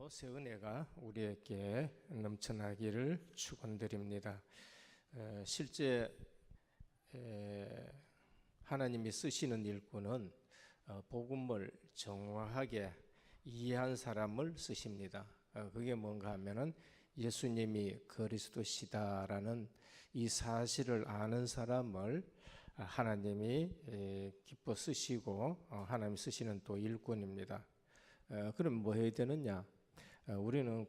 새 은혜가 우리에게 넘쳐나기를 축원드립니다. 실제 하나님이 쓰시는 일꾼은 복음을 정확하게 이해한 사람을 쓰십니다. 그게 뭔가 하면은 예수님이 그리스도시다라는 이 사실을 아는 사람을 하나님이 기뻐 쓰시고 하나님이 쓰시는 또 일꾼입니다. 그럼 뭐 해야 되느냐? 우리는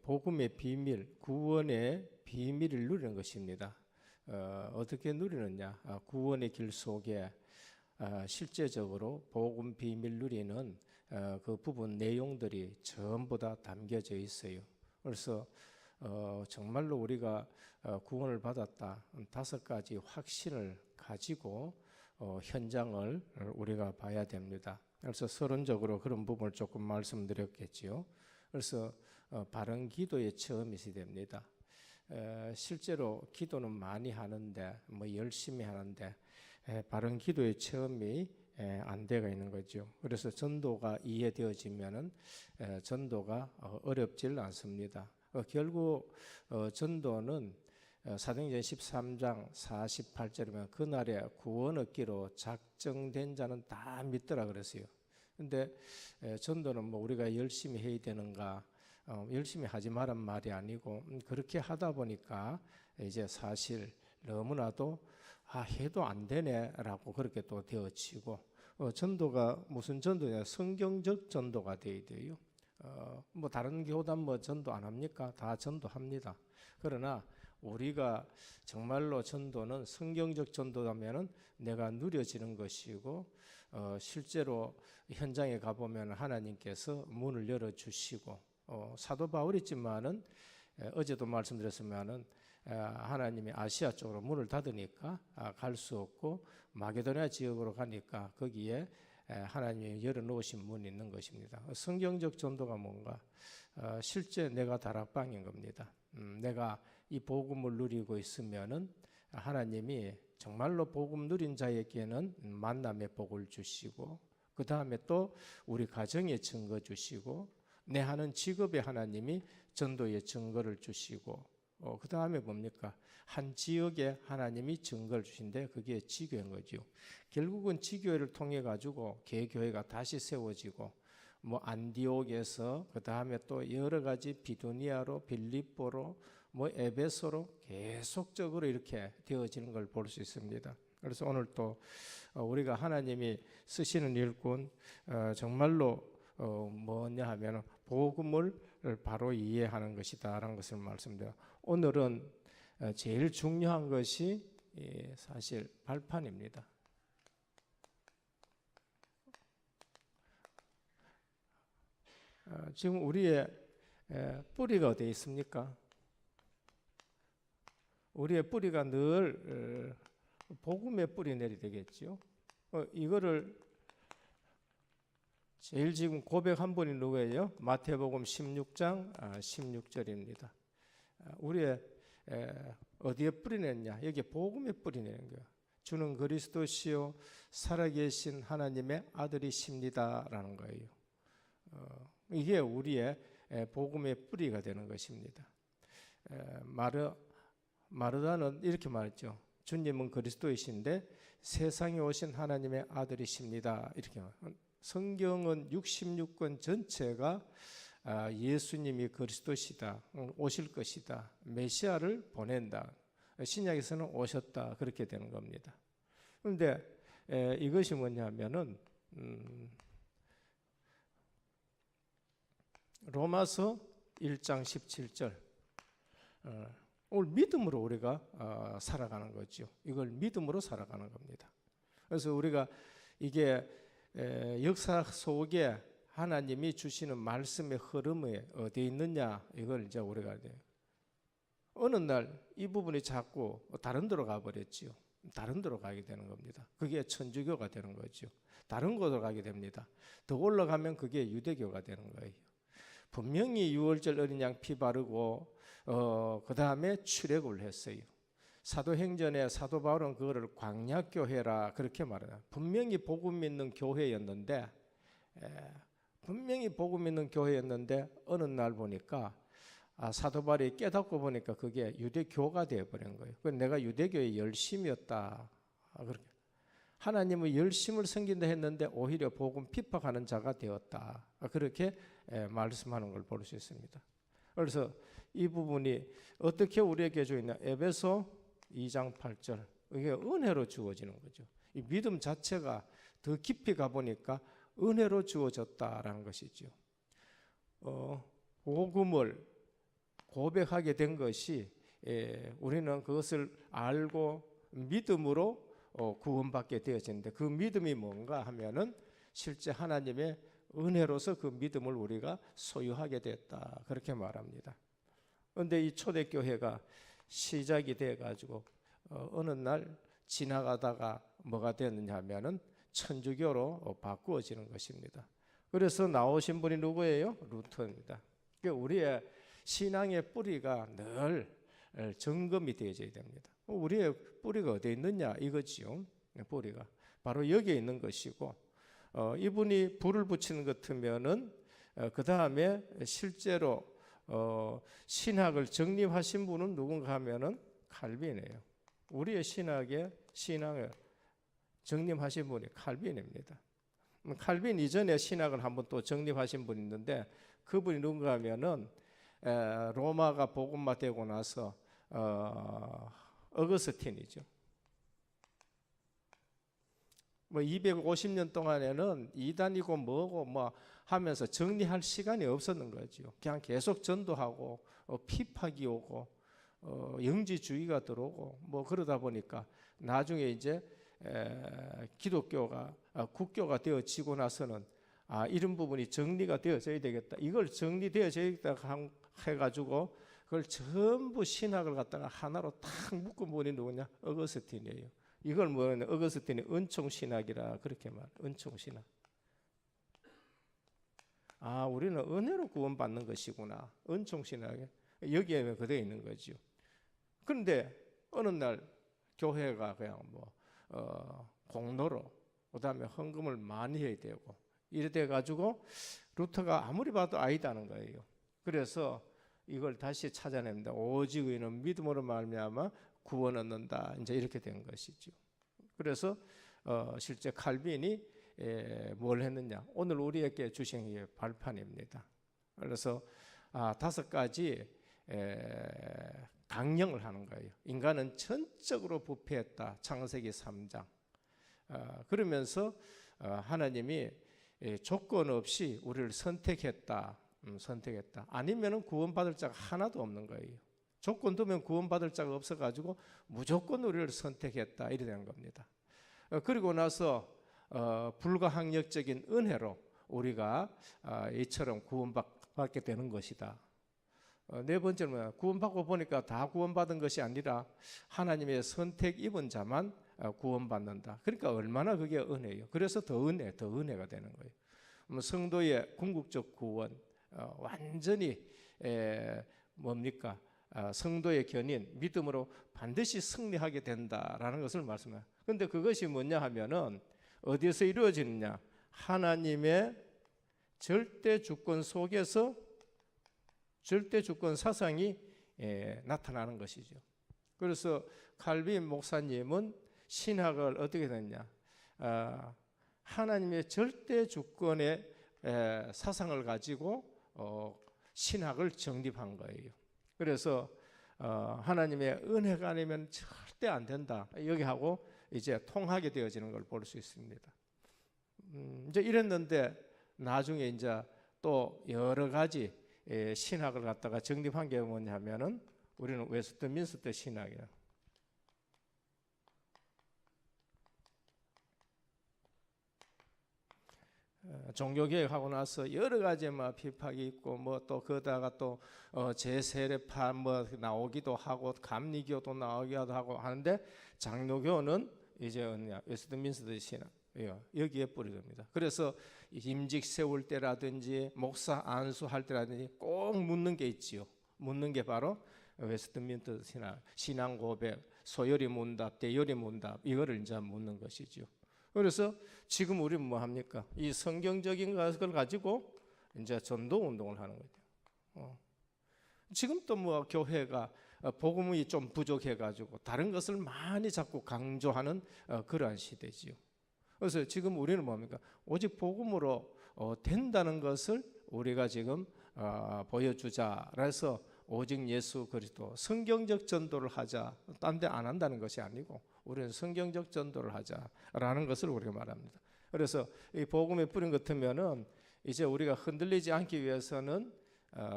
복음의 비밀, 구원의 비밀을 누리는 것입니다. 어떻게 누리느냐? 구원의 길 속에 실제적으로 복음 비밀 누리는 그 부분 내용들이 전부 다 담겨져 있어요. 그래서 정말로 우리가 구원을 받았다 5가지 확신을 가지고 현장을 우리가 봐야 됩니다. 그래서 서론적으로 그런 부분을 조금 말씀드렸겠지요. 그래서 바른 기도의 처음이 있어야 됩니다. 실제로 기도는 많이 하는데 열심히 하는데 바른 기도의 처음이 안 되어 있는 거죠. 그래서 전도가 이해되어지면은 전도가 어렵질 않습니다. 결국 전도는 사도행전 13장 48절이면 그날에 구원 얻기로 작정된 자는 다 믿더라 그랬어요. 근데 전도는 우리가 열심히 해야 되는가? 열심히 하지 말란 말이 아니고 그렇게 하다 보니까 이제 사실 너무나도 해도 안 되네라고 그렇게 또 되어지고 전도가 무슨 전도냐? 성경적 전도가 돼야 돼요. 다른 교단 전도 안 합니까? 다 전도합니다. 그러나 우리가 정말로 전도는 성경적 전도라면은 내가 누려지는 것이고 실제로 현장에 가보면 하나님께서 문을 열어주시고 사도 바울이지만은 어제도 말씀드렸지만은 하나님이 아시아 쪽으로 문을 닫으니까 갈 수 없고 마게도니아 지역으로 가니까 거기에 하나님이 열어놓으신 문이 있는 것입니다. 성경적 전도가 뭔가? 실제 내가 다락방인 겁니다. 내가 이 복음을 누리고 있으면은 하나님이 정말로 복음 누린 자에게는 만남의 복을 주시고 그 다음에 또 우리 가정에 증거 주시고 내 하는 직업에 하나님이 전도의 증거를 주시고 그 다음에 뭡니까? 한 지역에 하나님이 증거를 주신데 그게 지교인 거죠. 결국은 지교회를 통해 가지고 개교회가 다시 세워지고 안디옥에서 그 다음에 또 여러 가지 비두니아로 빌립보로 에베소로 계속적으로 이렇게 되어지는 걸 볼 수 있습니다. 그래서 오늘 또 우리가 하나님이 쓰시는 일꾼 정말로 뭐냐 하면 복음을 바로 이해하는 것이다라는 것을 말씀드려요. 오늘은 제일 중요한 것이 사실 발판입니다. 지금 우리의 뿌리가 어디에 있습니까? 우리의 뿌리가 늘 복음의 뿌리 내리 되겠죠. 이거를 제일 지금 고백한 분이 누구예요? 마태복음 16장 16절입니다. 우리의 어디에 뿌리 냈냐? 여기 복음의 뿌리 내는 거예요. 주는 그리스도시요 살아계신 하나님의 아들이십니다라는 거예요. 이게 우리의 복음의 뿌리가 되는 것입니다. 마르다는 이렇게 말했죠. 주님은 그리스도이신데 세상에 오신 하나님의 아들이십니다. 이렇게 성경은 66권 전체가 예수님이 그리스도시다, 오실 것이다, 메시아를 보낸다. 신약에서는 오셨다 그렇게 되는 겁니다. 그런데 이것이 뭐냐면은 로마서 1장 17절 오늘 믿음으로 우리가 살아가는 거죠. 이걸 믿음으로 살아가는 겁니다. 그래서 우리가 이게 역사 속에 하나님이 주시는 말씀의 흐름이 어디에 있느냐 이걸 이제 우리가 어느 날 이 부분이 자꾸 다른 데로 가버렸지요. 다른 데로 가게 되는 겁니다. 그게 천주교가 되는 거죠. 다른 곳으로 가게 됩니다. 더 올라가면 그게 유대교가 되는 거예요. 분명히 6월절 어린 양 피 바르고 그 다음에 출애굽을 했어요. 사도행전에 사도 바울은 그거를 광야교회라 그렇게 말해요. 분명히 복음 믿는 교회였는데 분명히 복음 있는 교회였는데 어느 날 보니까 사도 바울이 깨닫고 보니까 그게 유대교가 되어버린 거예요. 내가 유대교의 열심이었다. 그렇게 하나님의 열심을 섬긴다 했는데 오히려 복음 핍박하는 자가 되었다. 그렇게 말씀하는 걸 볼 수 있습니다. 그래서 이 부분이 어떻게 우리에게 주어있나? 에베소 2장 8절. 이게 은혜로 주어지는 거죠. 이 믿음 자체가 더 깊이 가보니까 은혜로 주어졌다라는 것이죠. 복음을 고백하게 된 것이 우리는 그것을 알고 믿음으로 구원받게 되어지는데 그 믿음이 뭔가 하면은 실제 하나님의 은혜로서 그 믿음을 우리가 소유하게 됐다. 그렇게 말합니다. 그런데 이 초대교회가 시작이 돼가지고 어느 날 지나가다가 뭐가 되었느냐 하면은 천주교로 바꾸어지는 것입니다. 그래서 나오신 분이 누구예요? 루터입니다. 우리의 신앙의 뿌리가 늘 점검이 되어져야 됩니다. 우리의 뿌리가 어디에 있느냐 이거지요. 뿌리가 바로 여기에 있는 것이고 이분이 불을 붙이는 것 같으면은 그 다음에 실제로 신학을 정립하신 분은 누군가 하면은 칼빈이에요. 우리의 신앙을 정립하신 분이 칼빈입니다. 칼빈 이전에 신학을 한번 또 정립하신 분이 있는데 그분이 누군가 하면은 로마가 복음화되고 나서 어거스틴이죠. 250년 동안에는 이단이고 뭐고 뭐 하면서 정리할 시간이 없었는 거죠. 그냥 계속 전도하고 핍박이 오고 영지주의가 들어오고 뭐 그러다 보니까 나중에 이제 기독교가 국교가 되어지고 나서는 이런 부분이 정리가 되어져야 되겠다. 이걸 정리되어져야겠다 해가지고 그걸 전부 신학을 갖다가 하나로 탁 묶은 분이 누구냐? 어거스틴이에요. 이걸 뭐냐? 어거스틴이 은총신학이라 그렇게 말. 은총신학. 우리는 은혜로 구원받는 것이구나. 은총신학에 여기에 그대어 있는 거죠. 그런데 어느 날 교회가 그냥 공로로 그다음에 헌금을 많이 해야 되고 이래 돼 가지고 루터가 아무리 봐도 아니다는 거예요. 그래서 이걸 다시 찾아냅니다. 오직 의인은 믿음으로 말미암아 구원 얻는다. 이제 이렇게 된 것이죠. 그래서 실제 칼빈이 뭘 했느냐? 오늘 우리에게 주신 게 발판입니다. 그래서 5가지 강령을 하는 거예요. 인간은 전적으로 부패했다. 창세기 3장. 그러면서 하나님이 조건 없이 우리를 선택했다. 아니면은 구원받을 자가 하나도 없는 거예요. 조건 두면 구원받을 자가 없어가지고 무조건 우리를 선택했다. 이래 되는 겁니다. 그리고 나서 불가항력적인 은혜로 우리가 이처럼 구원받게 되는 것이다. 네 번째는 구원받고 보니까 다 구원받은 것이 아니라 하나님의 선택 입은 자만 구원받는다. 그러니까 얼마나 그게 은혜예요. 그래서 더 은혜가 되는 거예요. 성도의 궁극적 구원, 완전히 뭡니까? 성도의 견인, 믿음으로 반드시 승리하게 된다라는 것을 말씀해요. 그런데 그것이 뭐냐 하면은 어디에서 이루어지느냐? 하나님의 절대 주권 속에서 절대 주권 사상이 나타나는 것이죠. 그래서 칼빈 목사님은 신학을 어떻게 됐냐? 하나님의 절대 주권의 사상을 가지고 신학을 정립한 거예요. 그래서 하나님의 은혜가 아니면 절대 안 된다. 여기하고 이제 통하게 되어지는 걸 볼 수 있습니다. 이제 이랬는데 나중에 이제 또 여러 가지 신학을 갖다가 정립한 게 뭐냐면은 우리는 웨스트민스터 신학이에요. 종교개혁하고 나서 여러 가지 비판이 있고 또 그러다가 또 제세례파 나오기도 하고 감리교도 나오기도 하고 하는데 장로교는 이제 웨스트민스터 신학 여기에 뿌리됩니다. 그래서 임직 세울 때라든지 목사 안수할 때라든지 꼭 묻는 게 있지요. 묻는 게 바로 웨스트민스터 신앙 고백, 소요리 문답, 대요리 문답 이거를 이제 묻는 것이죠. 그래서 지금 우리는 뭐 합니까? 이 성경적인 것을 가지고 이제 전도 운동을 하는 거죠. 지금 또 뭐 교회가 복음이 좀 부족해가지고 다른 것을 많이 자꾸 강조하는 그러한 시대지요. 그래서 지금 우리는 뭡니까? 오직 복음으로 된다는 것을 우리가 지금 보여주자. 그래서 오직 예수 그리스도 성경적 전도를 하자. 딴 데 안 한다는 것이 아니고 우리는 성경적 전도를 하자라는 것을 우리가 말합니다. 그래서 이 복음의 뿌린 같으면은 이제 우리가 흔들리지 않기 위해서는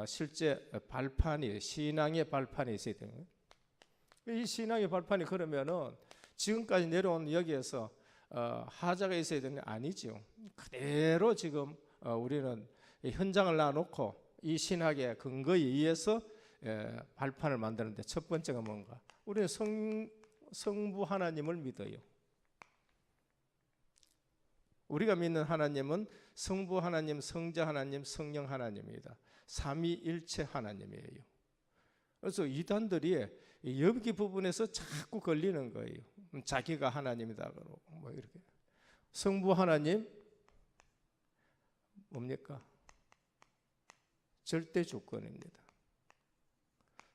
실제 발판이, 신앙의 발판이 있어야 됩니다. 이 신앙의 발판이 그러면은 지금까지 내려온 여기에서 하자가 있어야 되는 게 아니지요. 그대로 지금 우리는 현장을 놔놓고 이 신학의 근거에 의해서 발판을 만드는데 첫 번째가 뭔가? 우리는 성부 하나님을 믿어요. 우리가 믿는 하나님은 성부 하나님, 성자 하나님, 성령 하나님입니다. 삼위일체 하나님이에요. 그래서 이단들이 여기 부분에서 자꾸 걸리는 거예요. 자기가 하나님이다 그러고 뭐 이렇게. 성부 하나님 뭡니까? 절대 주권입니다.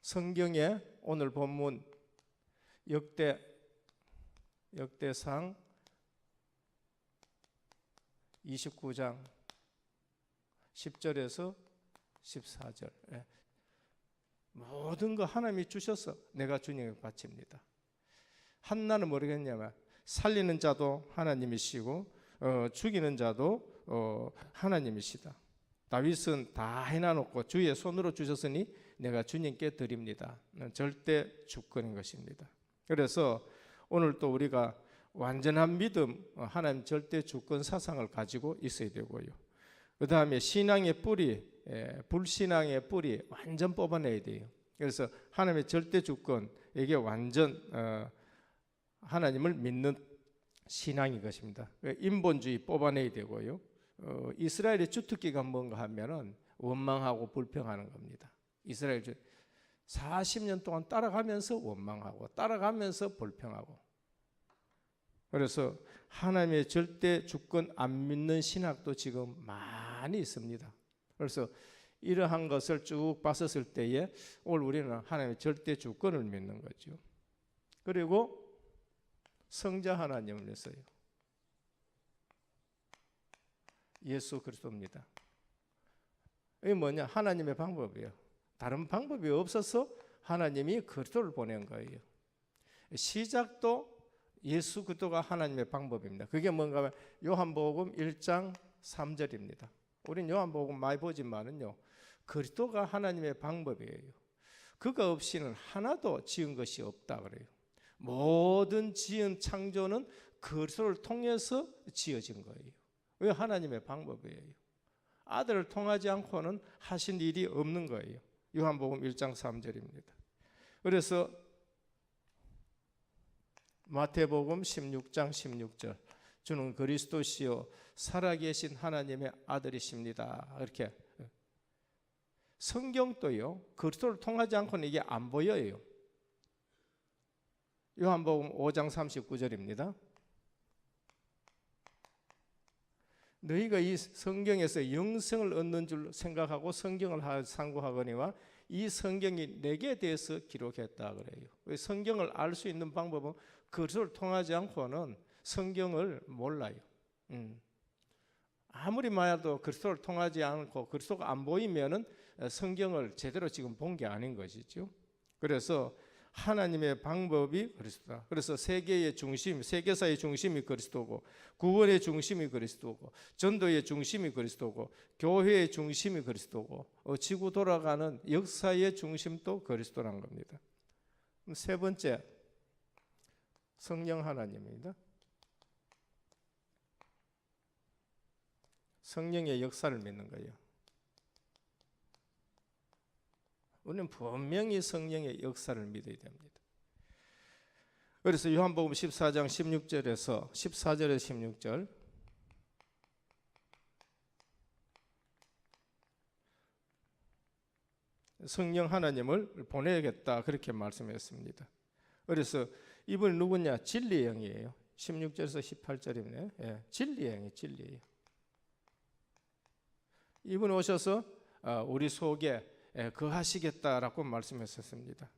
성경에 오늘 본문 역대상 29장 10절에서 14절 모든 거 하나님이 주셔서 내가 주님에게 바칩니다. 한나는 모르겠냐면 살리는 자도 하나님이시고 죽이는 자도 하나님이시다. 다윗은 다 해놔놓고 주의 손으로 주셨으니 내가 주님께 드립니다. 절대 주권인 것입니다. 그래서 오늘 또 우리가 완전한 믿음, 하나님 절대 주권 사상을 가지고 있어야 되고요. 그 다음에 신앙의 뿌리, 불신앙의 뿌리 완전 뽑아내야 돼요. 그래서 하나님의 절대 주권, 이게 완전 하나님을 믿는 신앙인 것입니다. 인본주의 뽑아내야 되고요. 이스라엘의 주특기가 뭔가 하면은 원망하고 불평하는 겁니다. 이스라엘 40년 동안 따라가면서 원망하고 따라가면서 불평하고. 그래서 하나님의 절대 주권 안 믿는 신학도 지금 많이 있습니다. 그래서 이러한 것을 쭉 봤었을 때에 오늘 우리는 하나님의 절대 주권을 믿는 거죠. 그리고 성자 하나님을 믿어요. 예수 그리스도입니다. 이게 뭐냐? 하나님의 방법이에요. 다른 방법이 없어서 하나님이 그리스도를 보낸 거예요. 시작도 예수 그리스도가 하나님의 방법입니다. 그게 뭔가 하면 요한복음 1장 3절입니다. 우린 요한복음 많이 보지만은요, 그리스도가 하나님의 방법이에요. 그가 없이는 하나도 지은 것이 없다 그래요. 모든 지은 창조는 그리스도를 통해서 지어진 거예요. 왜? 하나님의 방법이에요. 아들을 통하지 않고는 하신 일이 없는 거예요. 요한복음 1장 3절입니다. 그래서 마태복음 16장 16절, 주는 그리스도시요 살아계신 하나님의 아들이십니다. 이렇게 성경도요, 그리스도를 통하지 않고는 이게 안 보여요. 요한복음 5장 39절입니다. 너희가 이 성경에서 영생을 얻는 줄 생각하고 성경을 상고하거니와 이 성경이 내게 대해서 기록했다 그래요. 성경을 알 수 있는 방법은 그리스도를 통하지 않고는 성경을 몰라요. 아무리 말해도 그리스도를 통하지 않고 그리스도가 안 보이면은 성경을 제대로 지금 본 게 아닌 것이죠. 그래서 하나님의 방법이 그리스도다. 그래서 세계의 중심, 세계사의 중심이 그리스도고, 구원의 중심이 그리스도고, 전도의 중심이 그리스도고, 교회의 중심이 그리스도고, 지구 돌아가는 역사의 중심도 그리스도란 겁니다. 세 번째, 성령 하나님입니다. 성령의 역사를 믿는 거예요. 우리는 분명히 성령의 역사를 믿어야 됩니다. 그래서 요한복음 14장 16절에서 14절에서 16절, 성령 하나님을 보내야겠다 그렇게 말씀했습니다. 그래서 이분이 누구냐? 진리의 영이에요. 16절에서 18절이네요. 예, 진리의 영이 진리예요. 이분이 오셔서 우리 속에 거하시겠다라고 말씀했었습니다.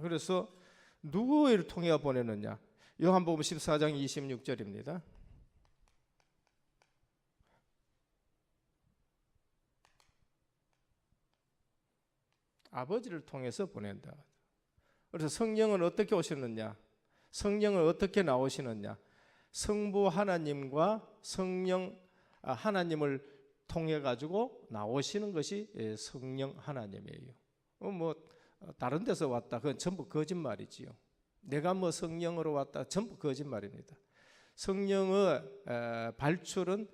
그래서 누구를 통해 보내느냐? 요한복음 14장 26절입니다. 아버지를 통해서 보낸다. 그래서 성령은 어떻게 오셨느냐? 성령은 어떻게 나오시느냐? 성부 하나님과 성령 하나님을 통해 가지고 나오시는 것이 성령 하나님이에요. 다른 데서 왔다, 그건 전부 거짓말이지요. 내가 성령으로 왔다, 전부 거짓말입니다. 성령의 발출은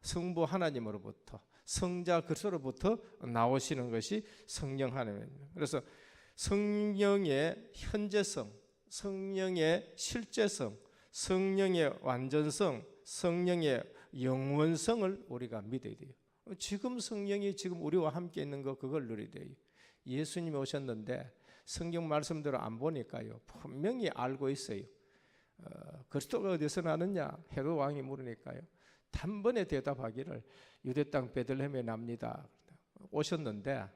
성부 하나님으로부터, 성자 그리스도로부터 나오시는 것이 성령 하나님입니다. 그래서 성령의 현재성, 성령의 실제성, 성령의 완전성, 성령의 영원성을 우리가 믿어야 돼요. 지금 성령이 지금 우리와 함께 있는 거, 그걸 누려야 돼요. 예수님이 오셨는데 성경 말씀대로 안 보니까요, 분명히 알고 있어요. 그리스도가 어디서 나느냐? 헤롯 왕이 물으니까요, 단번에 대답하기를 유대 땅 베들레헴에 납니다. 오셨는데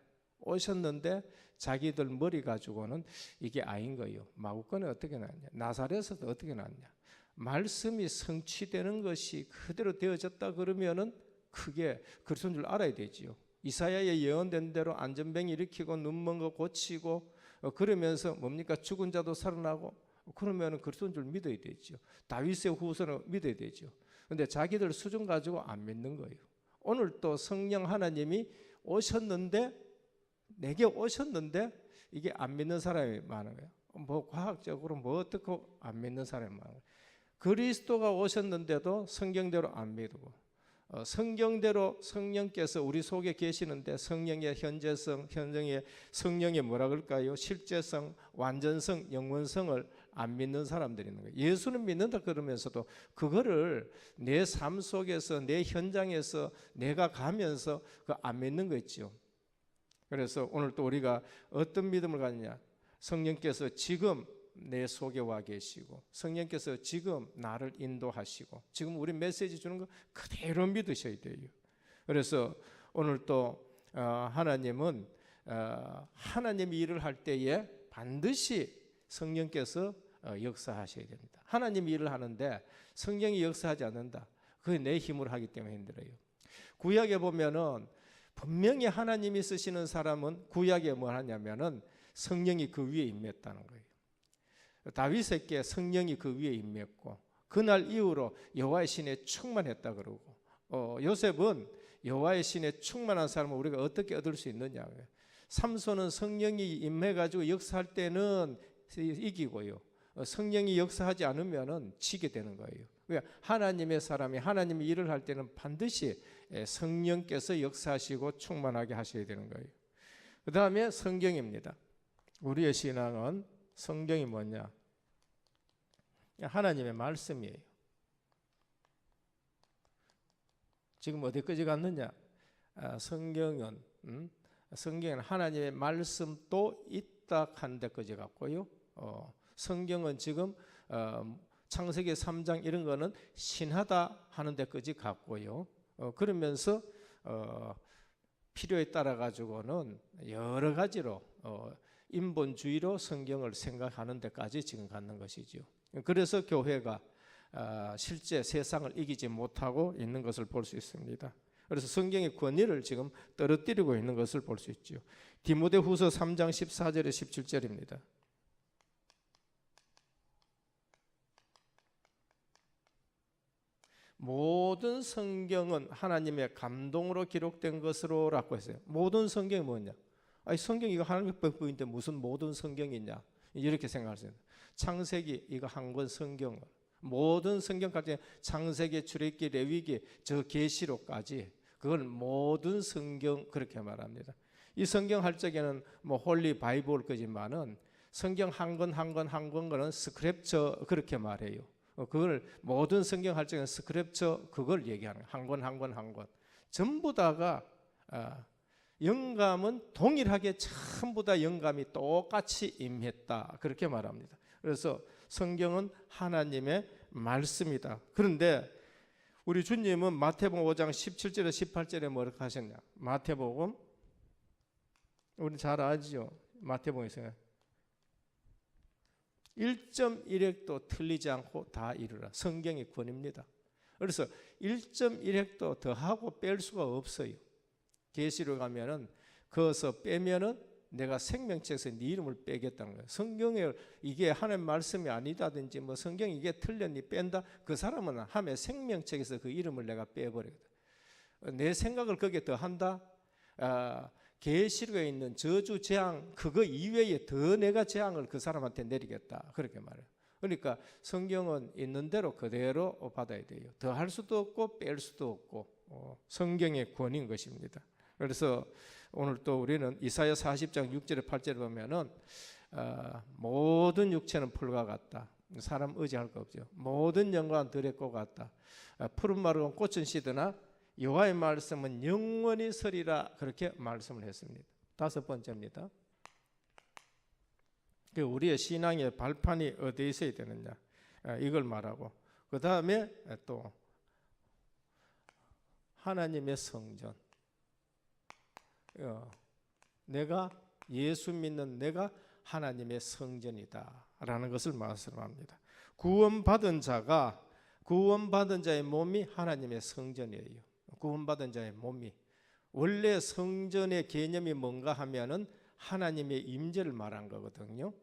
자기들 머리 가지고는 이게 아닌 거예요. 마구간에 어떻게 나왔냐? 나사렛에서 어떻게 나왔냐? 말씀이 성취되는 것이 그대로 되어졌다 그러면은 그게 그리스도인 줄 알아야 되지요. 이사야의 예언된 대로 안전병 일으키고 눈먼 거 고치고 그러면서 뭡니까? 죽은 자도 살아나고 그러면은 그리스도인 줄 믿어야 되지요. 다윗의 후손을 믿어야 되지요. 근데 자기들 수준 가지고 안 믿는 거예요. 오늘 또 성령 하나님이 오셨는데, 내게 오셨는데 이게 안 믿는 사람이 많은 거예요. 과학적으로 어떻게 안 믿는 사람이 많은 거예요. 그리스도가 오셨는데도 성경대로 안 믿고, 성경대로 성령께서 우리 속에 계시는데 성령의 현재성, 성령의 뭐라 그럴까요? 실제성, 완전성, 영원성을 안 믿는 사람들이 있는 거예요. 예수는 믿는다 그러면서도 그거를 내 삶 속에서, 내 현장에서 내가 가면서 안 믿는 거 있죠. 그래서 오늘 또 우리가 어떤 믿음을 가지냐? 성령께서 지금 내 속에 와 계시고, 성령께서 지금 나를 인도하시고, 지금 우리 메시지 주는 거 그대로 믿으셔야 돼요. 그래서 오늘 또 하나님은 하나님이 일을 할 때에 반드시 성령께서 역사하셔야 됩니다. 하나님이 일을 하는데 성령이 역사하지 않는다, 그게 내 힘으로 하기 때문에 힘들어요. 구약에 보면은 분명히 하나님이 쓰시는 사람은 구약에 뭘 하냐면은 성령이 그 위에 임했다는 거예요. 다윗에게 성령이 그 위에 임했고, 그날 이후로 여호와의 신에 충만했다 그러고, 요셉은 여호와의 신에 충만한 사람을 우리가 어떻게 얻을 수 있느냐? 삼손은 성령이 임해가지고 역사할 때는 이기고요, 성령이 역사하지 않으면은 지게 되는 거예요. 그러니까 하나님의 사람이 하나님이 일을 할 때는 반드시 성령께서 역사하시고 충만하게 하셔야 되는 거예요. 그 다음에 성경입니다. 우리의 신앙은 성경이 뭐냐? 하나님의 말씀이에요. 지금 어디까지 갔느냐? 성경은 하나님의 말씀도 있다 한 데까지 갔고요. 성경은 지금 창세기 3장 이런 거는 신하다 하는 데까지 갔고요. 그러면서 필요에 따라 가지고는 여러 가지로 인본주의로 성경을 생각하는 데까지 지금 갖는 것이죠. 그래서 교회가 실제 세상을 이기지 못하고 있는 것을 볼 수 있습니다. 그래서 성경의 권위를 지금 떨어뜨리고 있는 것을 볼 수 있죠. 디모데후서 3장 14절에 17절입니다. 모든 성경은 하나님의 감동으로 기록된 것으로 라고 했어요. 모든 성경이 뭐냐? 아니, 성경 이거 하나님의 법인데 무슨 모든 성경이냐? 이렇게 생각할 수 있는. 창세기 이거 한 권 성경을, 모든 성경까지, 창세기, 출애굽기, 레위기, 저 계시록까지, 그걸 모든 성경 그렇게 말합니다. 이 성경 할 적에는 홀리 바이블까지만은 성경 한 권 한 권 한 권은 스크립처 그렇게 말해요. 그걸 모든 성경 할 적에는 스크립처 그걸 얘기하는 거예요. 한 권 한 권 한 권 전부 다가 영감은 동일하게 전부 다 영감이 똑같이 임했다 그렇게 말합니다. 그래서 성경은 하나님의 말씀이다. 그런데 우리 주님은 마태복음 5장 17절에 18절에 뭐라고 하셨냐? 마태복음 우리 잘 알죠? 마태복음에서 1.1획도 틀리지 않고 다 이루라. 성경의 권입니다. 그래서 1.1획도 더하고 뺄 수가 없어요. 계시록 가면은 그것을 빼면은 내가 생명책에서 네 이름을 빼겠다는 거예요. 성경에 이게 하나님 말씀이 아니다든지 뭐 성경이 이게 틀렸니 뺀다, 그 사람은 함에 생명책에서 그 이름을 내가 빼버리거든. 내 생각을 거기에 더한다. 계시록에 있는 저주 재앙 그거 이외에 더 내가 재앙을 그 사람한테 내리겠다, 그렇게 말해요. 그러니까 성경은 있는 대로 그대로 받아야 돼요. 더 할 수도 없고 뺄 수도 없고 성경의 권인 것입니다. 그래서 오늘 또 우리는 이사야 40장 6절에 8절에 보면은 모든 육체는 풀과 같다. 사람 의지할 거 없죠. 모든 영광은 들의 꽃 같다. 푸른 마르고 꽃은 시드나 여호와의 말씀은 영원히 서리라, 그렇게 말씀을 했습니다. 다섯 번째입니다. 우리의 신앙의 발판이 어디에 있어야 되느냐, 이걸 말하고, 그 다음에 또 하나님의 성전. 내가 예수 믿는 내가 하나님의 성전이다 라는 것을 말씀합니다. 구원받은 자의 몸이 하나님의 성전이에요. 구원받은 자의 몸이, 원래 성전의 개념이 뭔가 하면은 하나님의 임재를 말한 거거든요.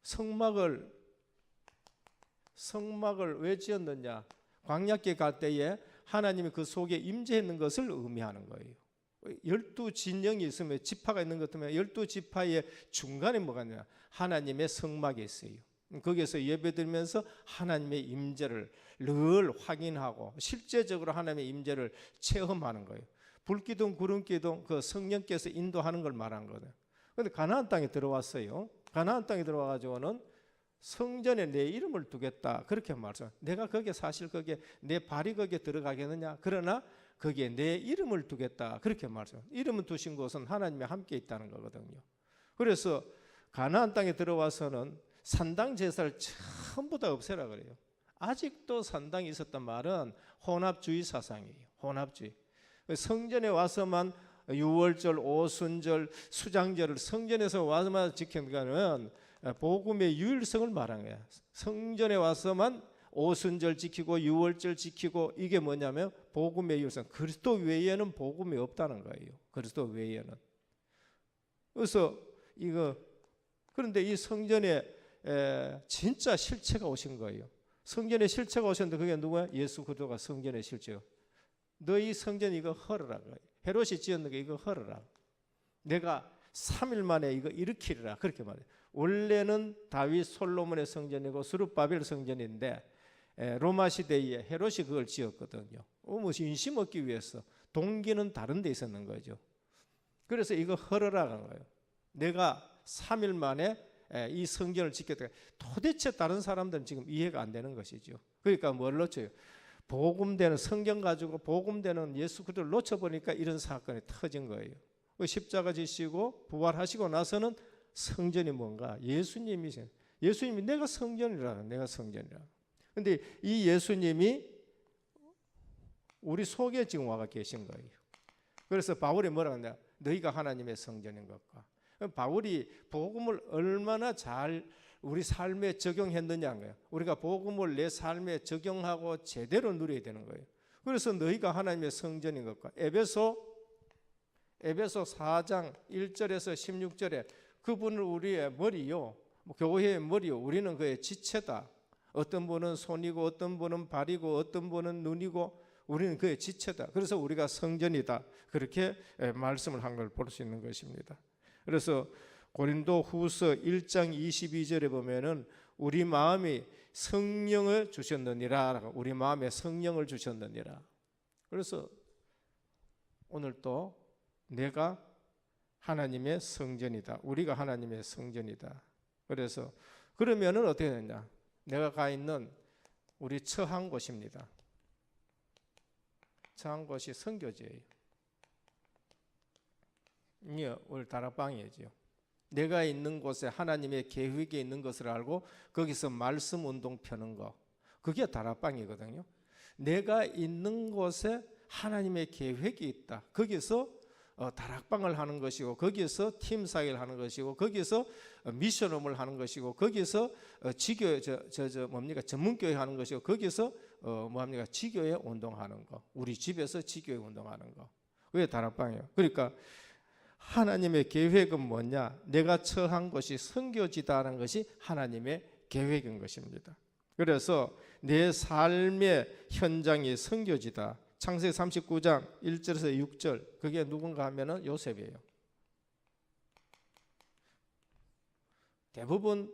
성막을 왜 지었느냐? 광야길 갈 때에 하나님이 그 속에 임재했는 것을 의미하는 거예요. 12진영이 있으면 지파가 있는 것 때문에 12지파의 중간에 뭐가 있냐? 하나님의 성막이 있어요. 거기에서 예배드리면서 하나님의 임재를 늘 확인하고 실제적으로 하나님의 임재를 체험하는 거예요. 불기둥 구름기둥 그 성령께서 인도하는 걸 말한 거예요. 그런데 가나안 땅에 들어왔어요. 가나안 땅에 들어와가지고는 성전에 내 이름을 두겠다, 그렇게 말해요. 내가 거기에 사실 거기에 내 발이 거기에 들어가겠느냐? 그러나 거기에 내 이름을 두겠다, 그렇게 말해요. 이름을 두신 곳은 하나님이 함께 있다는 거거든요. 그래서 가나안 땅에 들어와서는 산당 제사를 전부 다 없애라 그래요. 아직도 산당이 있었단 말은 혼합주의 사상이에요. 혼합주의. 성전에 와서만 유월절, 오순절, 수장절을 성전에서 와서만 지키는 거는 복음의 유일성을 말하는 거야. 성전에 와서만 오순절 지키고 유월절 지키고, 이게 뭐냐면 복음의 유일성. 그리스도 외에는 복음이 없다는 거예요. 그리스도 외에는. 그래서 그런데 이 성전에 진짜 실체가 오신 거예요. 성전에 실체가 오셨는데 그게 누구야? 예수 그리스도가 성전의 실체요. 너희 성전 이거 헐어라. 헤롯이 지었는 게 이거 헐어라. 내가 3일 만에 이거 일으키리라, 그렇게 말해요. 원래는 다윗 솔로몬의 성전이고 스룹바벨 성전인데 로마 시대에 헤롯이 그걸 지었거든요. 인심 얻기 위해서. 동기는 다른 데 있었는 거죠. 그래서 이거 헐어라는 거예요. 내가 3일 만에 이 성전을 지켰다. 도대체 다른 사람들은 지금 이해가 안 되는 것이죠. 그러니까 뭘 놓쳐요? 복음되는 성경 가지고 복음되는 예수 그리스도를 놓쳐보니까 이런 사건이 터진 거예요. 십자가 지시고 부활하시고 나서는 성전이 뭔가? 예수님이 내가 성전이라. 근데 이 예수님이 우리 속에 지금 와가 계신 거예요. 그래서 바울이 뭐라고 하냐? 너희가 하나님의 성전인 것과. 바울이 복음을 얼마나 잘 우리 삶에 적용했느냐는 거예요. 우리가 복음을 내 삶에 적용하고 제대로 누려야 되는 거예요. 그래서 너희가 하나님의 성전인 것과, 에베소 4장 1절에서 16절에 그분을 우리의 머리요, 교회의 머리요, 우리는 그의 지체다. 어떤 분은 손이고 어떤 분은 발이고 어떤 분은 눈이고 우리는 그의 지체다. 그래서 우리가 성전이다, 그렇게 말씀을 한 걸 볼 수 있는 것입니다. 그래서 고린도 후서 1장 22절에 보면은 우리 마음이 성령을 주셨느니라. 우리 마음에 성령을 주셨느니라. 그래서 오늘 또 내가 하나님의 성전이다. 우리가 하나님의 성전이다. 그래서 그러면은 어떻게 되냐? 내가 가 있는 우리 처한 곳입니다. 처한 곳이 선교지예요. 이게 오늘 다락방이죠. 내가 있는 곳에 하나님의 계획에 있는 것을 알고 거기서 말씀 운동 펴는 거, 그게 다락방이거든요. 내가 있는 곳에 하나님의 계획이 있다. 거기서 다락방을 하는 것이고, 거기서 팀 사역을 하는 것이고, 거기서 미션홈을 하는 것이고, 거기서 지교 뭡니까 전문교회 하는 것이고, 거기서 뭡니까 지교회 운동하는 거, 우리 집에서 지교회 운동하는 거. 왜 다락방이에요? 그러니까 하나님의 계획은 뭐냐? 내가 처한 것이 선교지다라는 것이 하나님의 계획인 것입니다. 그래서 내 삶의 현장이 선교지다. 창세기 39장 1절에서 6절, 그게 누군가 하면은 요셉이에요. 대부분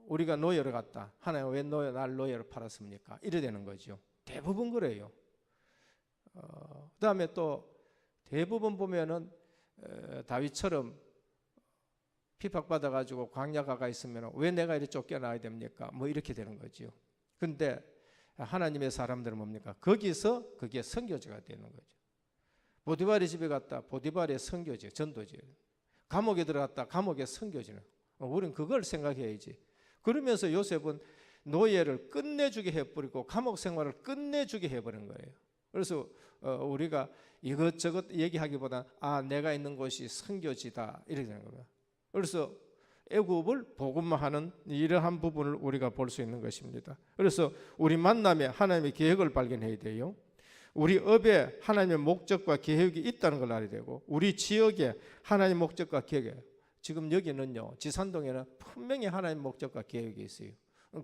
우리가 노예를 갔다. 하나님 왜 날 노예로 팔았습니까? 이래 되는 거죠. 대부분 그래요. 그다음에 또 대부분 보면은 다윗처럼 핍박받아 가지고 광야 가가 있으면 왜 내가 이렇게 쫓겨나야 됩니까? 뭐 이렇게 되는 거죠. 근데 하나님의 사람들은 뭡니까? 거기서 그게 선교지가 되는 거죠. 보디발의 집에 갔다. 보디발의 선교지, 전도지. 감옥에 들어갔다. 감옥의 선교지는. 우리는 그걸 생각해야지. 그러면서 요셉은 노예를 끝내주게 해버리고 감옥 생활을 끝내주게 해버린 거예요. 그래서 우리가 이것저것 얘기하기보다 내가 있는 곳이 선교지다 이렇게 되는 겁니다. 그래서 애굽을 복음화하는 이러한 부분을 우리가 볼 수 있는 것입니다. 그래서 우리 만남에 하나님의 계획을 발견해야 돼요. 우리 업에 하나님의 목적과 계획이 있다는 걸 알아야 되고, 우리 지역에 하나님의 목적과 계획이, 지금 여기는요 지산동에는 분명히 하나님의 목적과 계획이 있어요.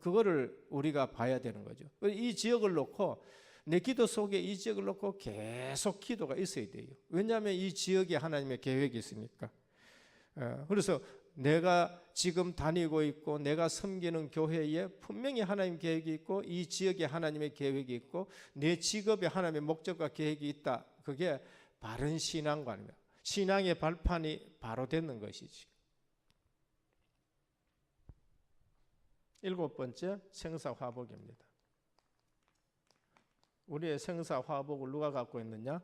그거를 우리가 봐야 되는 거죠. 이 지역을 놓고 내 기도 속에 이 지역을 놓고 계속 기도가 있어야 돼요. 왜냐하면 이 지역에 하나님의 계획이 있으니까. 그래서 내가 지금 다니고 있고 내가 섬기는 교회에 분명히 하나님 계획이 있고, 이 지역에 하나님의 계획이 있고, 내 직업에 하나님의 목적과 계획이 있다. 그게 바른 신앙관입니다. 신앙의 발판이 바로 되는 것이지. 7번째, 생사화복입니다. 우리의 생사화복을 누가 갖고 있느냐?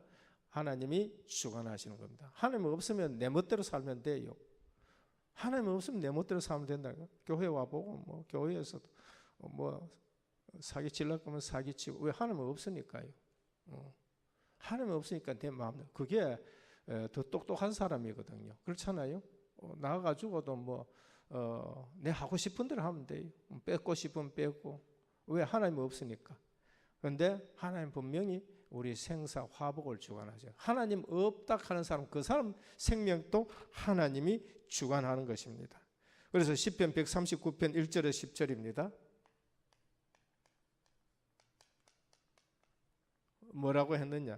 하나님이 주관하시는 겁니다. 하나님 없으면 내 멋대로 살면 돼요. 하나님 없으면 내 멋대로 살면 된다. 교회 와보고 뭐 교회에서도 뭐 사기치려고 하면 사기치고, 왜? 하나님 없으니까요. 하나님 없으니까 내 마음대로. 그게 더 똑똑한 사람이거든요. 그렇잖아요. 나가가지고도 뭐 내 하고 싶은 대로 하면 돼요. 뺏고 싶으면 뺏고. 왜? 하나님 없으니까. 그런데 하나님 분명히 우리 생사 화복을 주관하죠. 하나님 없다 하는 사람, 그 사람 생명도 하나님이 주관하는 것입니다. 그래서 시편 139편 1절에서 10절입니다. 뭐라고 했느냐?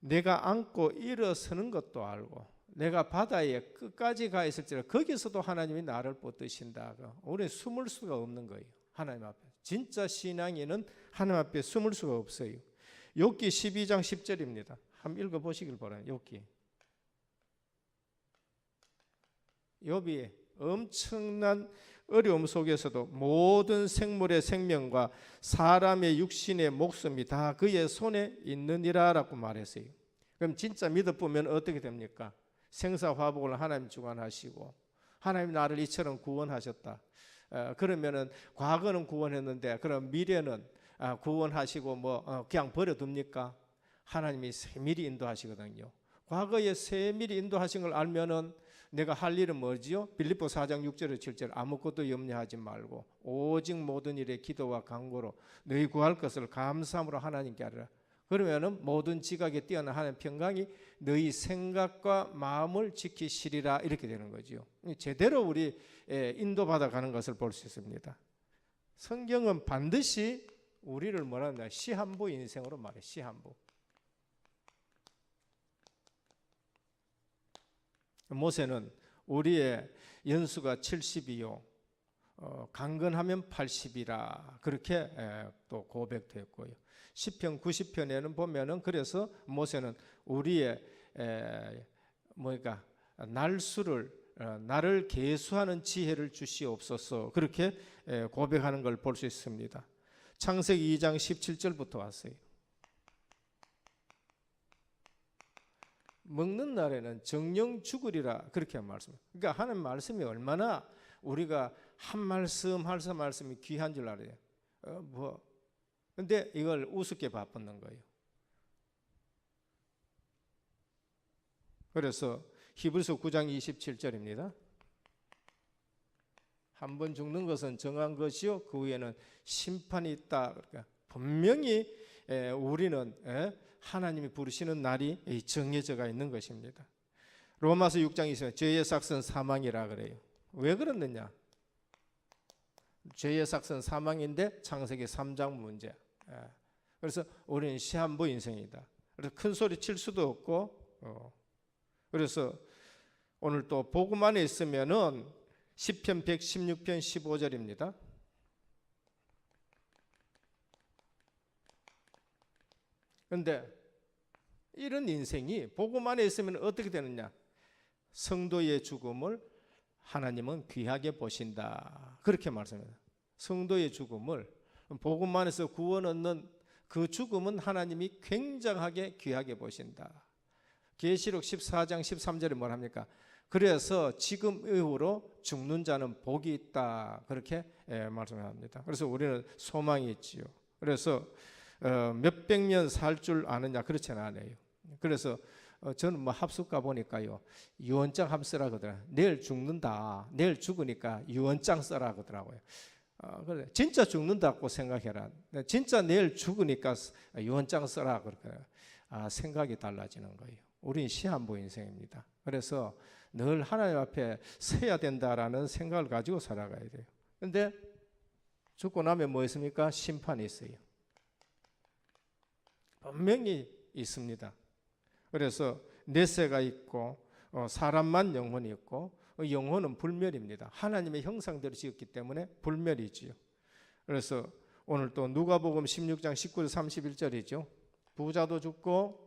내가 안고 일어서는 것도 알고 내가 바다의 끝까지 가 있을지라도 거기서도 하나님이 나를 붙드신다. 우리는 숨을 수가 없는 거예요. 하나님 앞에. 진짜 신앙인은 하나님 앞에 숨을 수가 없어요. 욥기 12장 10절입니다. 한번 읽어보시길 바라요. 욥이 엄청난 어려움 속에서도 모든 생물의 생명과 사람의 육신의 목숨이 다 그의 손에 있느니라 라고 말했어요. 그럼 진짜 믿어보면 어떻게 됩니까? 생사화복을 하나님 주관하시고, 하나님 나를 이처럼 구원하셨다. 그러면은 과거는 구원했는데 그럼 미래는 구원하시고 뭐 그냥 버려둡니까? 하나님이 세밀히 인도하시거든요. 과거에 세밀히 인도하신 걸 알면은 내가 할 일은 뭐지요? 빌립보 4장 6절에서 7절, 아무것도 염려하지 말고 오직 모든 일에 기도와 간구로 너희 구할 것을 감사함으로 하나님께 하리라. 그러면은 모든 지각에 뛰어난 하나님 평강이 너희 생각과 마음을 지키시리라, 이렇게 되는 거죠. 제대로 우리 인도받아 가는 것을 볼 수 있습니다. 성경은 반드시 우리를 뭐라 하냐? 시한부 인생으로 말해. 시한부. 모세는 우리의 연수가 70이요 강건하면 80이라 그렇게 또 고백됐고요. 시편 90편에는 보면은 그래서 모세는 우리의 나를 계수하는 지혜를 주시옵소서 그렇게 고백하는 걸 볼 수 있습니다. 창세기 2장 17절부터 왔어요. 먹는 날에는 정령 죽으리라 그렇게 말씀. 그러니까 하나님 말씀이 얼마나 우리가 한 말씀 한 말씀이 귀한 줄 알아요. 근데 이걸 우습게 바꾸는 거예요. 그래서 히브리서 9장 27절입니다. 한 번 죽는 것은 정한 것이요 그 후에는 심판이 있다. 그러니까 분명히 우리는 하나님이 부르시는 날이 정해져가 있는 것입니다. 로마서 6장 20절 죄의 삭은 사망이라 그래요. 왜 그러느냐? 죄의 삭은 사망인데 창세기 3장 문제. 그래서 우리는 시한부 인생이다. 그래서 큰 소리 칠 수도 없고 그래서 오늘 또 복음 안에 있으면은 시편 116편 15절입니다. 그런데 이런 인생이 복음 안에 있으면 어떻게 되느냐? 성도의 죽음을 하나님은 귀하게 보신다. 그렇게 말씀합니다. 성도의 죽음을 복음 안에서 구원 얻는 그 죽음은 하나님이 굉장하게 귀하게 보신다. 계시록 14장 13절에 뭘 합니까? 그래서 지금 이후로 죽는 자는 복이 있다. 그렇게 말씀합니다. 그래서 우리는 소망이 있지요. 그래서 몇백 년 살 줄 아느냐? 그렇지는 않아요. 그래서 저는 뭐 합숙 가 보니까요, 유언장 한번 쓰라 그러더라고요. 내일 죽는다. 내일 죽으니까 유언장 써라 그러더라고요. 그래, 진짜 죽는다고 생각해라. 진짜 내일 죽으니까 유언장 써라 그러더라고요. 생각이 달라지는 거예요. 우린 시한부 인생입니다. 그래서 늘 하나님 앞에 서야 된다라는 생각을 가지고 살아가야 돼요. 그런데 죽고 나면 뭐 있습니까? 심판이 있어요. 분명히 있습니다. 그래서 내세가 있고 사람만 영혼이 있고 영혼은 불멸입니다. 하나님의 형상대로 지었기 때문에 불멸이지요. 그래서 오늘 또 누가복음 16장 19절 31절이죠. 부자도 죽고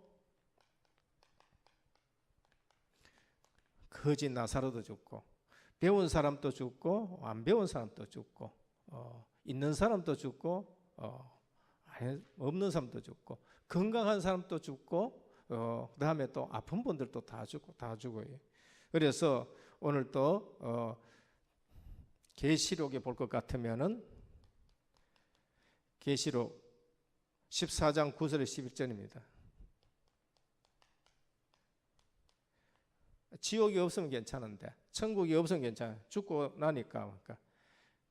거지 나사로도 죽고 배운 사람도 죽고 안 배운 사람도 죽고 있는 사람도 죽고 없는 사람도 죽고 건강한 사람도 죽고 그다음에 또 아픈 분들도 다 죽어요. 그래서 오늘 또 계시록에 볼 것 같으면은 계시록 14장 9절에 11절입니다. 지옥이 없으면 괜찮은데 천국이 없으면 괜찮아요. 죽고 나니까 그러니까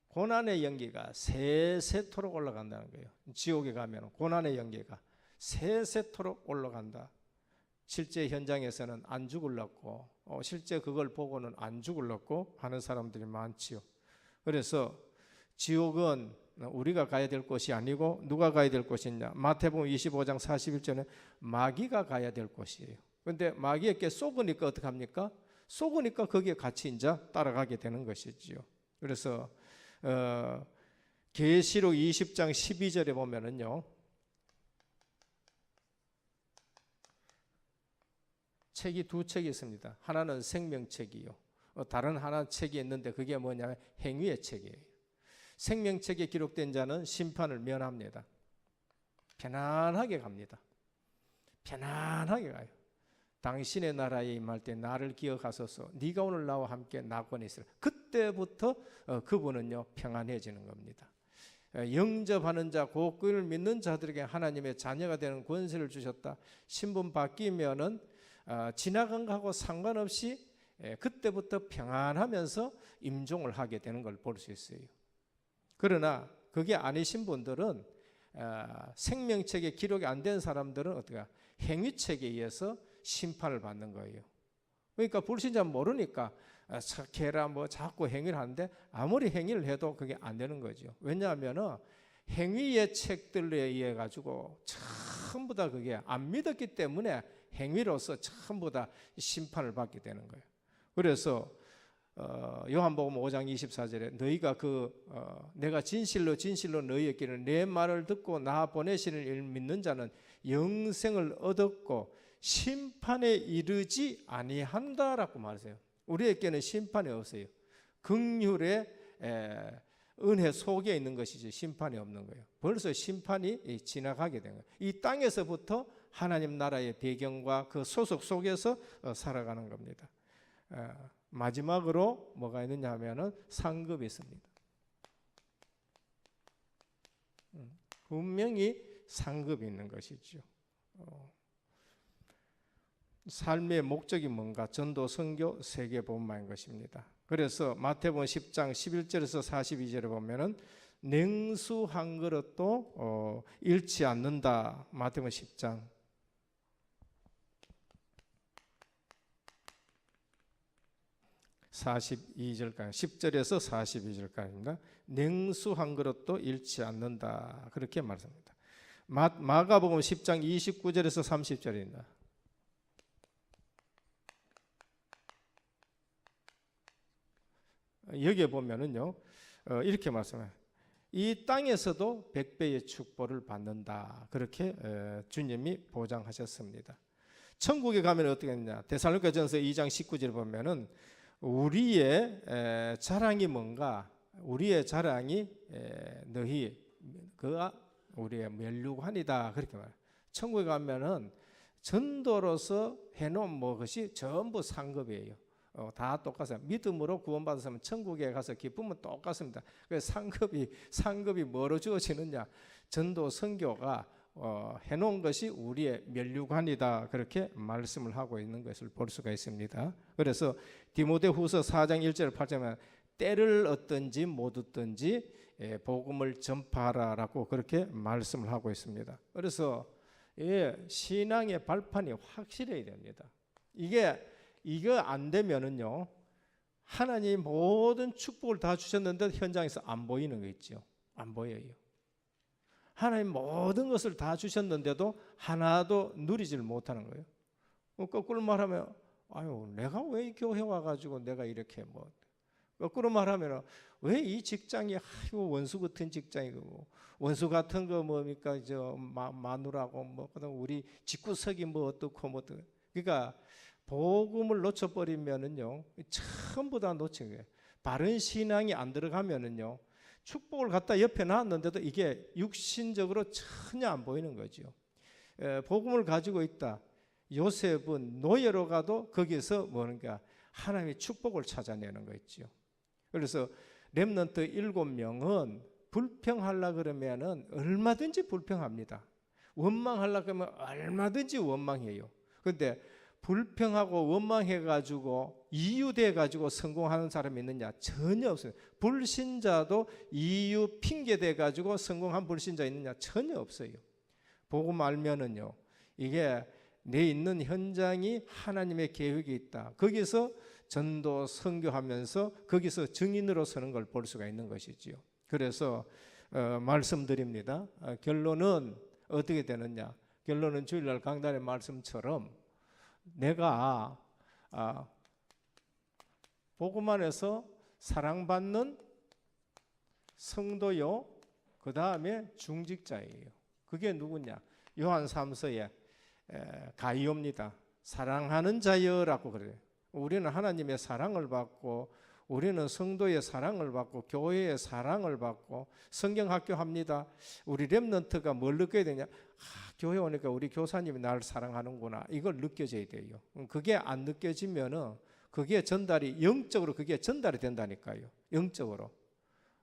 고난의 연기가 세세토록 올라간다는 거예요. 지옥에 가면 고난의 연기가 세세토록 올라간다. 실제 현장에서는 안 죽으려고 실제 그걸 보고는 안 죽으려고 하는 사람들이 많지요. 그래서 지옥은 우리가 가야 될 곳이 아니고 누가 가야 될 곳이냐? 마태복음 25장 41절에 마귀가 가야 될 곳이에요. 그런데 마귀에게 쏘으니까 어떻게 합니까? 쏘으니까 거기에 같이 이제 따라가게 되는 것이지요. 그래서 계시록 20장 12절에 보면은요, 책이 두 책이 있습니다. 하나는 생명책이요. 다른 하나 책이 있는데 그게 뭐냐면 행위의 책이에요. 생명책에 기록된 자는 심판을 면합니다. 편안하게 갑니다. 편안하게 가요. 당신의 나라에 임할 때 나를 기억하소서. 네가 오늘 나와 함께 낙원에 있으라. 그때부터 그분은요 평안해지는 겁니다. 영접하는 자, 그를 믿는 자들에게 하나님의 자녀가 되는 권세를 주셨다. 신분 바뀌면은 지나간 거하고 상관없이 그때부터 평안하면서 임종을 하게 되는 걸 볼 수 있어요. 그러나 그게 아니신 분들은 생명책에 기록이 안 된 사람들은 어떻게 행위책에 의해서 심판을 받는 거예요. 그러니까 불신자는 모르니까 착해라 뭐 자꾸 행위를 하는데 아무리 행위를 해도 그게 안 되는 거죠. 왜냐하면 행위의 책들에 의해 가지고 전부 다 그게 안 믿었기 때문에 행위로서 전부 다 심판을 받게 되는 거예요. 그래서 요한복음 5장 24절에 너희가 내가 진실로 너희에게는 내 말을 듣고 나 보내시는 이를 믿는 자는 영생을 얻었고 심판에 이르지 아니한다라고 말하세요. 우리에게는 심판이 없어요. 긍휼의 은혜 속에 있는 것이지 심판이 없는 거예요. 벌써 심판이 지나가게 된 거예요. 이 땅에서부터 하나님 나라의 배경과 그 소속 속에서 살아가는 겁니다. 마지막으로 뭐가 있느냐 하면은 상급이 있습니다. 분명히 상급이 있는 것이죠. 삶의 목적이 뭔가? 전도, 선교, 세계복음화인 것입니다. 그래서 마태복음 10장 11절에서 42절에 보면은 냉수 한 그릇도 잃지 않는다. 마태복음 10장 42절까지 10절에서 42절까지입니다. 냉수 한 그릇도 잃지 않는다. 그렇게 말씀합니다. 마가복음 10장 29절에서 30절입니다. 여기에 보면은요, 이렇게 말씀해요. 이 땅에서도 100배의 축복을 받는다. 그렇게 주님이 보장하셨습니다. 천국에 가면 어떻게 했냐? 데살로니가전서 2장 19절 보면은 우리의 자랑이 뭔가? 우리의 자랑이 너희 그가 우리의 면류관이다. 그렇게 말해요. 천국에 가면은 전도로서 해놓은 것이 전부 상급이에요. 다 똑같아요. 믿음으로 구원받았으면 천국에 가서 기쁨은 똑같습니다. 그래서 상급이 뭐로 주어지느냐? 전도 선교가 해놓은 것이 우리의 면류관이다. 그렇게 말씀을 하고 있는 것을 볼 수가 있습니다. 그래서 디모데후서 4장 1절 8절에 때를 얻든지 못 얻든지 복음을 전파하라라고 그렇게 말씀을 하고 있습니다. 그래서 신앙의 발판이 확실해야 됩니다. 이거 안 되면은요, 하나님 모든 축복을 다 주셨는데 현장에서 안 보이는 거 있죠. 안 보여요. 하나님 모든 것을 다 주셨는데도 하나도 누리질 못하는 거예요. 거꾸로 말하면, 아유, 내가 왜 이 교회 와가지고 내가 이렇게 거꾸로 말하면, 왜 이 직장이, 아이고, 원수 같은 직장이고, 원수 같은 거 뭡니까, 마누라고, 그다음 우리 집구석이 어떻고, 그러니까, 복음을 놓쳐버리면은요, 전부 다 놓친 거예요. 바른 신앙이 안 들어가면은요, 축복을 갖다 옆에 놨는데도 이게 육신적으로 전혀 안 보이는 거죠. 복음을 가지고 있다. 요셉은 노예로 가도 거기서 뭔가 하나님의 축복을 찾아내는 거 있죠. 그래서 렘넌트 7명은 불평하려 그러면은 얼마든지 불평합니다. 원망하려 그러면 얼마든지 원망해요. 그런데 불평하고 원망해가지고 이유돼가지고 성공하는 사람이 있느냐? 전혀 없어요. 불신자도 이유 핑계대가지고 성공한 불신자 있느냐? 전혀 없어요. 복음 알면은요, 이게 내 있는 현장이 하나님의 계획이 있다. 거기서 전도 선교하면서 거기서 증인으로 서는 걸 볼 수가 있는 것이지요. 그래서 말씀드립니다. 결론은 어떻게 되느냐? 결론은 주일날 강단의 말씀처럼 내가 복음 안에서 사랑받는 성도요, 그 다음에 중직자예요. 그게 누구냐? 요한 3서에 가이오입니다. 사랑하는 자여라고 그래요. 우리는 하나님의 사랑을 받고, 우리는 성도의 사랑을 받고, 교회의 사랑을 받고, 성경학교 합니다. 우리 렘넌트가 뭘 느껴야 되냐? 교회 오니까 우리 교사님이 나를 사랑하는구나. 이걸 느껴져야 돼요. 그게 안 느껴지면은 그게 영적으로 그게 전달이 된다니까요. 영적으로.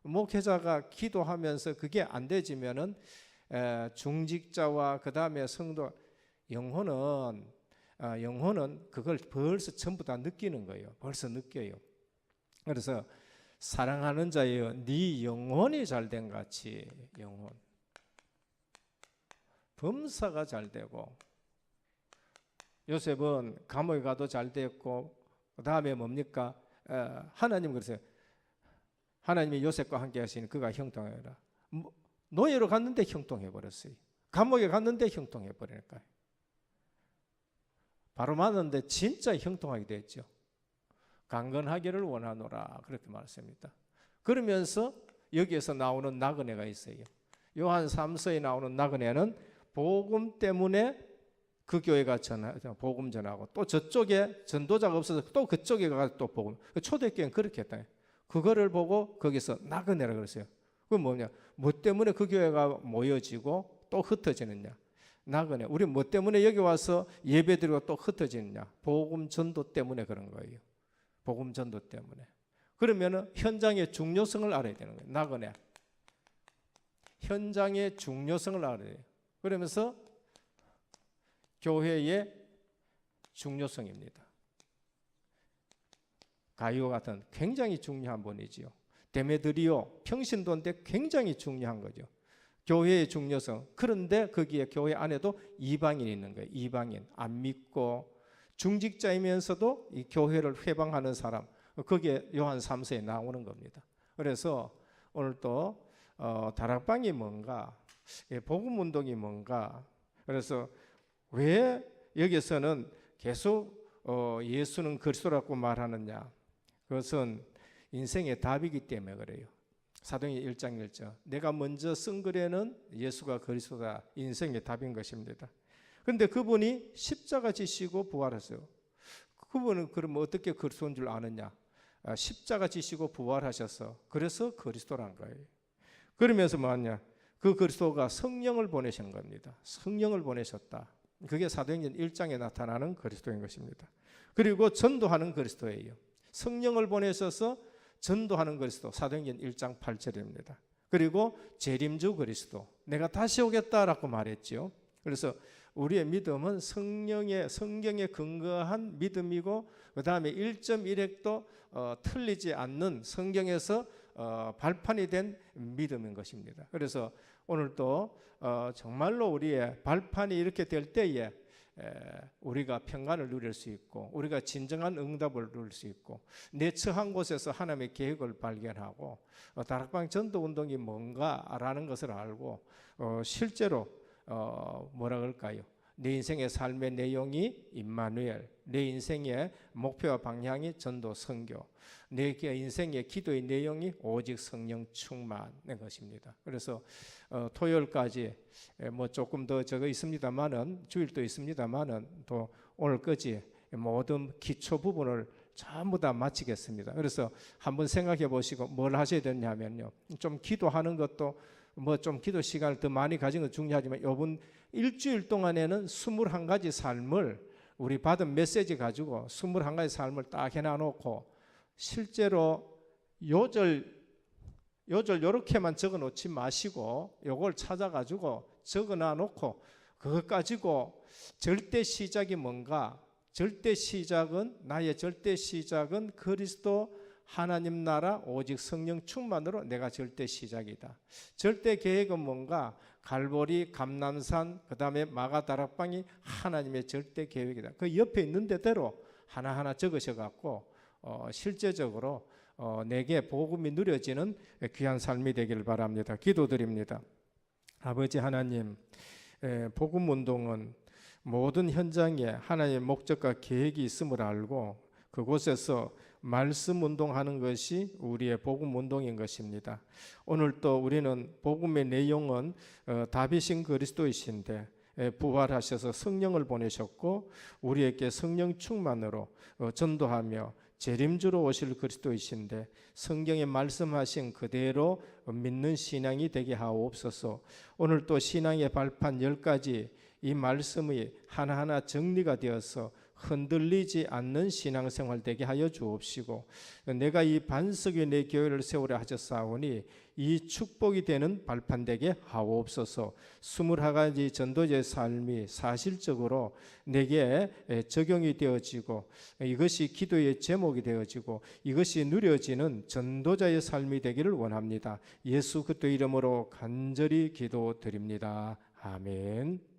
목회자가 기도하면서 그게 안 되지면은 중직자와 그 다음에 성도, 영혼은 그걸 벌써 전부 다 느끼는 거예요. 벌써 느껴요. 그래서 사랑하는 자여, 네 영혼이 잘된 같이, 영혼 범사가 잘 되고, 요셉은 감옥에 가도 잘 됐고, 그 다음에 뭡니까? 하나님 그러세요. 하나님이 요셉과 함께 하시니 그가 형통하여라. 노예로 갔는데 형통해버렸어요. 감옥에 갔는데 형통해버리니까요. 바로 맞는데 진짜 형통하게 됐죠. 강건하기를 원하노라 그렇게 말했습니다. 그러면서 여기에서 나오는 나그네가 있어요. 요한 3서에 나오는 나그네는 복음 때문에 그 교회가 복음 전하고, 또 저쪽에 전도자가 없어서 또 그쪽에 가서 또 복음. 초대교회는 그렇게 했다. 그거를 보고 거기서 나그네라 그랬어요. 그건 뭐냐? 뭐 때문에 그 교회가 모여지고 또 흩어지느냐? 나그네. 우리 뭐 때문에 여기 와서 예배드리고 또 흩어지느냐? 복음 전도 때문에 그런 거예요. 복음 전도 때문에. 그러면은 현장의 중요성을 알아야 되는 거예요. 나그네. 현장의 중요성을 알아요. 그러면서 교회의 중요성입니다. 가이오 같은 굉장히 중요한 분이지요. 데메드리오 평신도인데 굉장히 중요한 거죠. 교회의 중요성. 그런데 거기에 교회 안에도 이방인이 있는 거예요. 이방인, 안 믿고 중직자이면서도 이 교회를 회방하는 사람. 거기에 요한 3서에 나오는 겁니다. 그래서 오늘 또 다락방이 뭔가, 복음운동이 뭔가. 그래서 왜 여기서는 계속 예수는 그리스도라고 말하느냐. 그것은 인생의 답이기 때문에 그래요. 사도행전 1장 1절. 내가 먼저 쓴 글에는 예수가 그리스도다. 인생의 답인 것입니다. 그런데 그분이 십자가 지시고 부활하세요. 그분은 그럼 어떻게 그리스도인 줄 아느냐? 십자가 지시고 부활하셔서 그래서 그리스도란 거예요. 그러면서 뭐하냐? 그 그리스도가 성령을 보내신 겁니다. 성령을 보내셨다. 그게 사도행전 1장에 나타나는 그리스도인 것입니다. 그리고 전도하는 그리스도예요. 성령을 보내셔서 전도하는 그리스도, 사도행전 1장 8절입니다. 그리고 재림주 그리스도, 내가 다시 오겠다라고 말했죠. 그래서 우리의 믿음은 성경에 근거한 믿음이고, 그 다음에 1.1핵도 틀리지 않는 성경에서 발판이 된 믿음인 것입니다. 그래서 오늘 또 정말로 우리의 발판이 이렇게 될 때에 우리가 평안을 누릴 수 있고, 우리가 진정한 응답을 누릴 수 있고, 내 처한 곳에서 하나님의 계획을 발견하고, 다락방 전도운동이 뭔가라는 것을 알고, 실제로 뭐라 그럴까요? 내 인생의 삶의 내용이 임마누엘, 내 인생의 목표와 방향이 전도 선교, 내 인생의 기도의 내용이 오직 성령 충만인 것입니다. 그래서 토요일까지 뭐 조금 더 적어 있습니다만은, 주일도 있습니다만은, 또 오늘까지 모든 기초 부분을 전부 다 마치겠습니다. 그래서 한번 생각해 보시고 뭘 하셔야 되냐면요, 좀 기도하는 것도 뭐 좀 기도 시간을 더 많이 가지는 건 중요하지만, 이번 일주일 동안에는 21가지 삶을 우리 받은 메시지 가지고 21가지 삶을 딱 해놔놓고, 실제로 요절 요렇게만 적어 놓지 마시고 요걸 찾아가지고 적어놔 놓고, 그것 가지고 절대 시작이 뭔가, 나의 절대 시작은 그리스도 하나님 나라 오직 성령 충만으로 내가 절대 시작이다. 절대 계획은 뭔가, 갈보리, 감남산, 그 다음에 마가다락방이 하나님의 절대 계획이다. 그 옆에 있는 데대로 하나하나 적으셔갖고 실제적으로 내게 복음이 누려지는 귀한 삶이 되기를 바랍니다. 기도드립니다. 아버지 하나님, 복음운동은 모든 현장에 하나님의 목적과 계획이 있음을 알고 그곳에서 말씀 운동하는 것이 우리의 복음 운동인 것입니다. 오늘 또 우리는 복음의 내용은 다비신 그리스도이신데 부활하셔서 성령을 보내셨고, 우리에게 성령 충만으로 전도하며 재림주로 오실 그리스도이신데, 성경에 말씀하신 그대로 믿는 신앙이 되게 하옵소서. 오늘 또 신앙의 발판 10가지 이 말씀이 하나하나 정리가 되어서 흔들리지 않는 신앙생활 되게 하여 주옵시고, 내가 이 반석 위에 내 교회를 세우려 하셨사오니 이 축복이 되는 발판 되게 하옵소서. 21가지 전도자의 삶이 사실적으로 내게 적용이 되어지고, 이것이 기도의 제목이 되어지고, 이것이 누려지는 전도자의 삶이 되기를 원합니다. 예수 그리스도 이름으로 간절히 기도드립니다. 아멘.